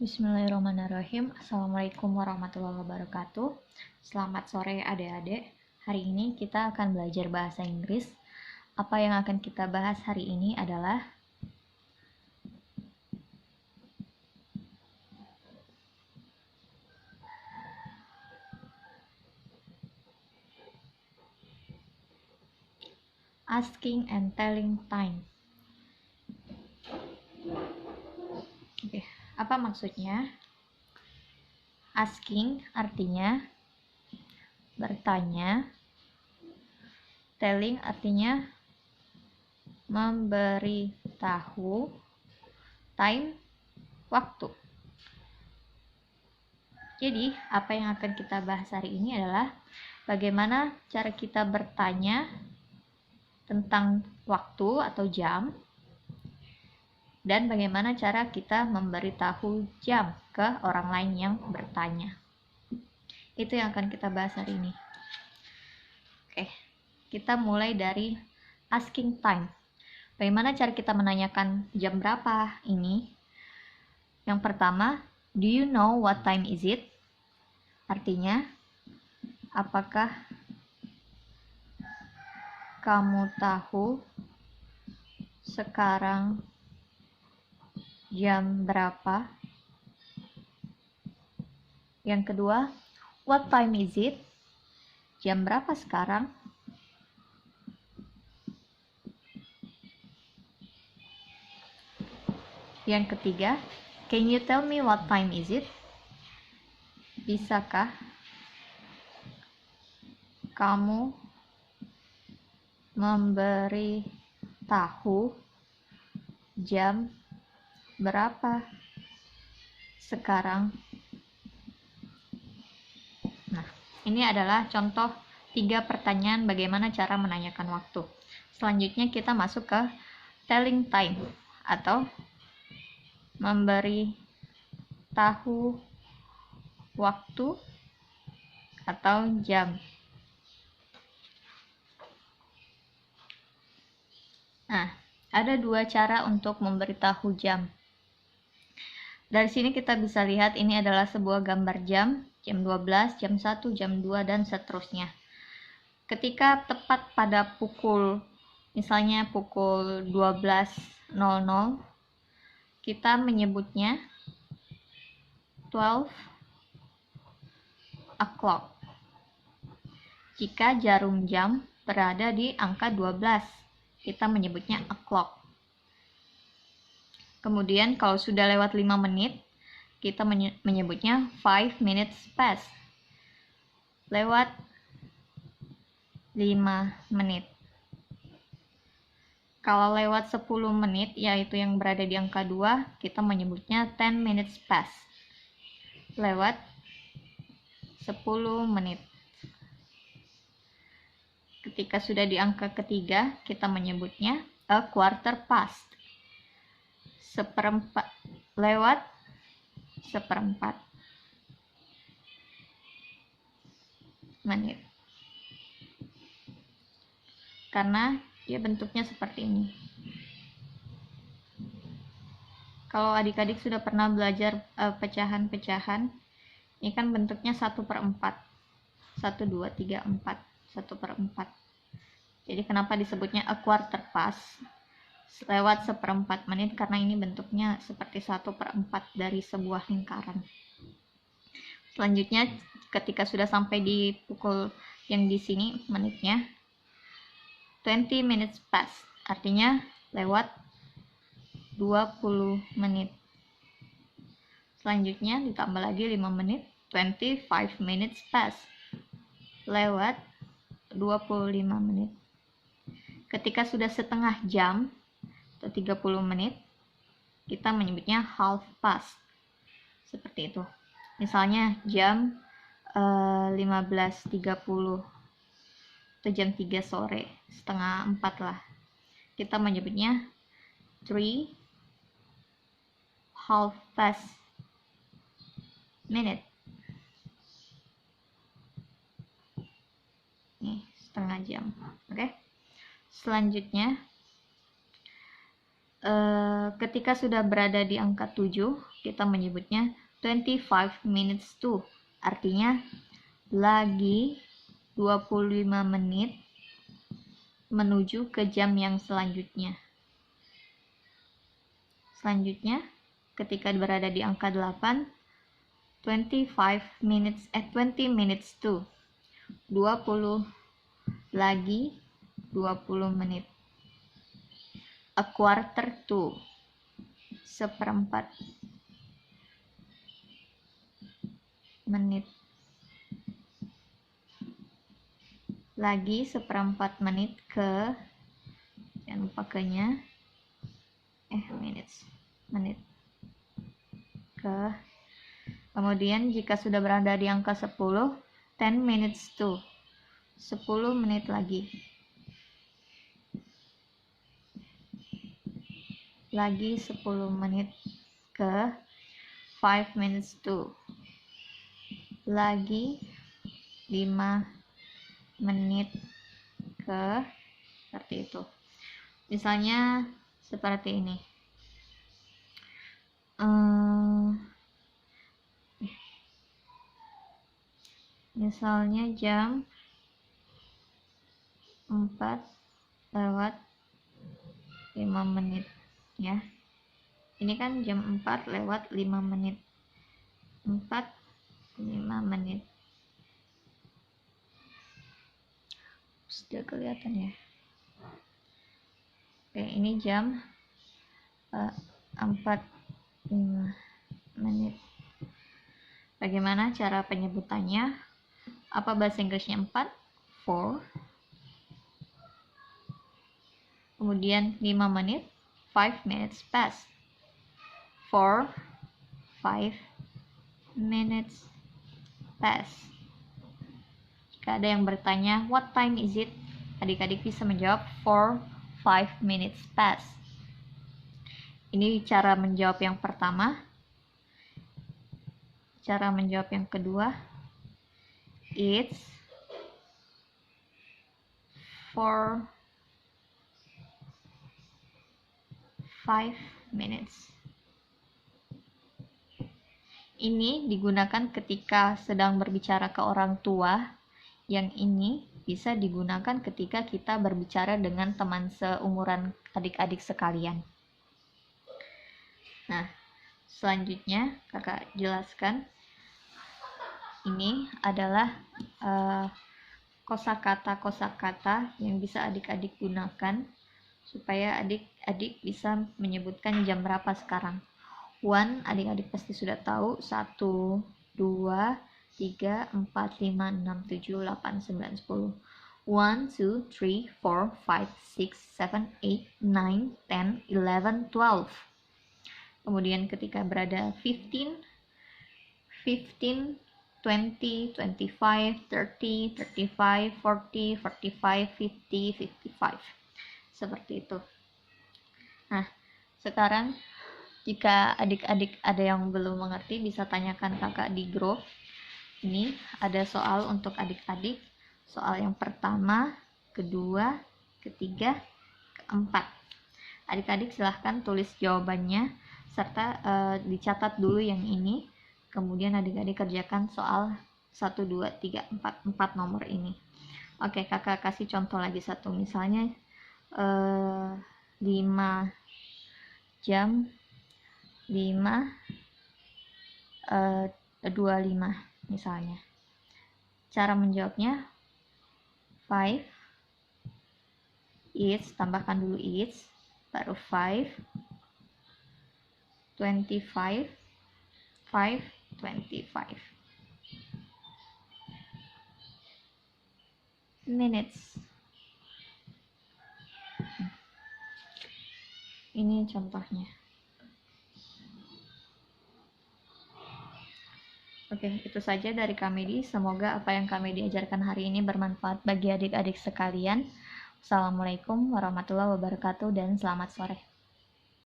Bismillahirrahmanirrahim. Assalamualaikum warahmatullahi wabarakatuh. Selamat sore adik-adik. Hari ini kita akan belajar bahasa Inggris. Apa yang akan kita bahas hari ini adalah asking and telling time. Oke, apa maksudnya? Asking artinya bertanya, telling artinya memberitahu, time waktu. Jadi, apa yang akan kita bahas hari ini adalah bagaimana cara kita bertanya tentang waktu atau jam, dan bagaimana cara kita memberitahu jam ke orang lain yang bertanya. Itu yang akan kita bahas hari ini. Oke, kita mulai dari asking time. Bagaimana cara kita menanyakan jam berapa ini? Yang pertama, do you know what time is it? Artinya, apakah kamu tahu sekarang jam berapa? Yang kedua, what time is it? Jam berapa sekarang? Yang ketiga, can you tell me what time is it? Bisakah kamu memberi tahu jam berapa sekarang? Nah, ini adalah contoh 3 pertanyaan bagaimana cara menanyakan waktu. Selanjutnya kita masuk ke telling time atau memberi tahu waktu atau jam. Nah, ada 2 cara untuk memberitahu jam. Dari sini kita bisa lihat ini adalah sebuah gambar jam 12, jam 1, jam 2, dan seterusnya. Ketika tepat pada pukul, misalnya pukul 12.00, kita menyebutnya 12 o'clock. Jika jarum jam berada di angka 12, kita menyebutnya o'clock. Kemudian kalau sudah lewat 5 menit, kita menyebutnya 5 minutes past. Lewat 5 menit. Kalau lewat 10 menit, yaitu yang berada di angka 2, kita menyebutnya 10 minutes past. Lewat 10 menit. Ketika sudah di angka ketiga, kita menyebutnya a quarter past. Seperempat. Lewat seperempat menit. Karena dia bentuknya seperti ini. Kalau adik-adik sudah pernah belajar pecahan-pecahan, ini kan bentuknya 1/4. 1, 2, 3, 4. 1/4. Jadi kenapa disebutnya a quarter past? Lewat 1/4 menit, karena ini bentuknya seperti 1/4 dari sebuah lingkaran. Selanjutnya, ketika sudah sampai di pukul yang di sini menitnya, 20 minutes past, artinya lewat 20 menit. Selanjutnya ditambah lagi 5 menit, 25 minutes past, lewat 25 menit. Ketika sudah setengah jam atau 30 menit, kita menyebutnya half past. Seperti itu. Misalnya jam 15.30 atau jam 3 sore, setengah 4 lah. Kita menyebutnya 3 half past minute. Nih, setengah jam. Oke. Selanjutnya ketika sudah berada di angka 7, kita menyebutnya 25 minutes to. Artinya lagi 25 menit menuju ke jam yang selanjutnya. Selanjutnya, ketika berada di angka 8, 20 minutes to. 20 lagi 20 menit. A quarter to. Seperempat menit. Lagi seperempat menit ke, jangan lupa ke-nya, menit ke. Kemudian jika sudah berada di angka 10, 10 minutes to, 10 menit lagi. Lagi 10 menit ke 5 minutes to, lagi 5 menit ke, seperti itu. Misalnya seperti ini. Misalnya jam 4:05 ya. Ini kan jam 4:05. 4:05. Sudah kelihatan ya. Oke, ini jam 4:05. Bagaimana cara penyebutannya? Apa bahasa Inggrisnya 4? 4. Kemudian 5 menit, 5 minutes past. 4, 5 minutes past. Jika ada yang bertanya, what time is it? Adik-adik bisa menjawab 4, 5 minutes past. Ini cara menjawab yang pertama. Cara menjawab yang kedua, it's 4, 5 minutes. Ini digunakan ketika sedang berbicara ke orang tua. Yang ini bisa digunakan ketika kita berbicara dengan teman seumuran adik-adik sekalian. Nah, selanjutnya kakak jelaskan. Ini adalah kosakata yang bisa adik-adik gunakan supaya adik-adik bisa menyebutkan jam berapa sekarang. 1, adik-adik pasti sudah tahu. 1, 2, 3, 4, 5, 6, 7, 8, 9, 10. 1, 2, 3, 4, 5, 6, 7, 8, 9, 10, 11, 12. Kemudian ketika berada 15, 20, 25, 30, 35, 40, 45, 50, 55. Seperti itu. Nah, sekarang jika adik-adik ada yang belum mengerti, bisa tanyakan kakak di grup. Ini ada soal untuk adik-adik. Soal yang pertama, kedua, ketiga, keempat. Adik-adik silahkan tulis jawabannya, serta dicatat dulu yang ini. Kemudian adik-adik kerjakan soal 1, 2, 3, 4 nomor ini. Oke, kakak kasih contoh lagi satu. Misalnya 5 jam 5:25 misalnya. Cara menjawabnya 5 is, tambahkan dulu is, baru 5, 25, 5:25 minutes. Ini contohnya. Oke, itu saja dari Kamedi. Semoga apa yang kami diajarkan hari ini bermanfaat bagi adik-adik sekalian. Assalamualaikum warahmatullahi wabarakatuh dan selamat sore.